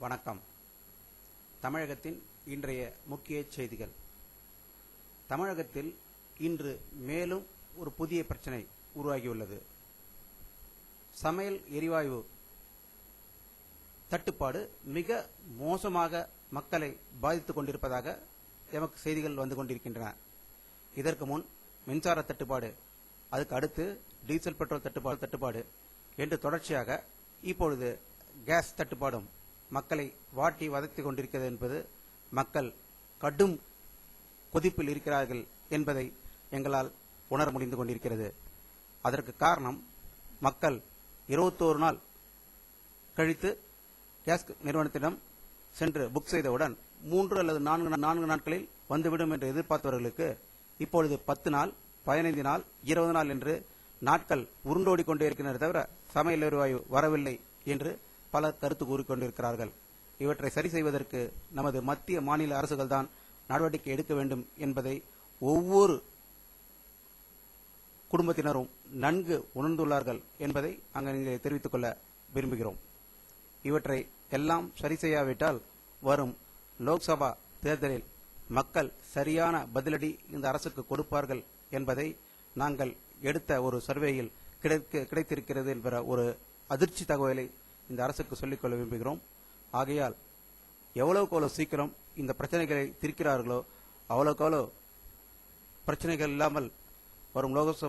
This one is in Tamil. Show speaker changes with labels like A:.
A: வணக்கம். தமிழகத்தின் இன்றைய முக்கிய செய்திகள். தமிழகத்தில் இன்று மேலும் ஒரு புதிய பிரச்சனை உருவாகியுள்ளது. சமையல் எரிவாயு தட்டுப்பாடு மிக மோசமாக மக்களை பாதித்துக் கொண்டிருப்பதாக எமக்கு செய்திகள் வந்து கொண்டிருக்கின்றன. இதற்கு முன் மின்சார தட்டுப்பாடு, அதுக்கு அடுத்து டீசல் பெட்ரோல் தட்டுப்பாடு என்று தொடர்ச்சியாக இப்பொழுது கேஸ் தட்டுப்பாடும் மக்களை வாட்டி வதைத்துக் கொண்டிருக்கிறது என்பது மக்கள் கடும் கொதிப்பில் இருக்கிறார்கள் என்பதை எங்களால் உணர முடிந்து கொண்டிருக்கிறது. அதற்கு காரணம், மக்கள் 21 நாள் கழித்து கேஸ் நிறுவனத்திடம் சென்று புக் செய்தவுடன் 3 அல்லது 4 நாட்களில் வந்துவிடும் என்று எதிர்பார்த்தவர்களுக்கு இப்பொழுது 10 நாள், 15 நாள், 20 நாள் என்று நாட்கள் உருண்டோடி கொண்டே இருக்கின்றன தவிர சமையல் எரிவாயு வரவில்லை என்று பலர் கருத்து கூறிக்கொண்டிருக்கிறார்கள். இவற்றை சரி செய்வதற்கு நமது மத்திய மாநில அரசுகள் தான் நடவடிக்கை எடுக்க வேண்டும் என்பதை ஒவ்வொரு குடும்பத்தினரும் நன்கு உணர்ந்துள்ளார்கள் என்பதை அங்கே தெரிவித்துக் கொள்ள விரும்புகிறோம். இவற்றை எல்லாம் சரி செய்யாவிட்டால் வரும் லோக்சபா தேர்தலில் மக்கள் சரியான பதிலடி இந்த அரசுக்கு கொடுப்பார்கள் என்பதை நாங்கள் எடுத்த ஒரு சர்வேயில் கிடைத்திருக்கிறது என்ற ஒரு அதிர்ச்சி தகவலை இந்த அரசுக்கு சொல்லிக்கொள்ள விரும்புகிறோம். ஆகையால் எவ்வளவுக்கு சீக்கிரம் இந்த பிரச்சனைகளை தீர்க்கிறார்களோ அவ்வளவுக்கு பிரச்சனைகள் இல்லாமல் வரும் லோக்சபா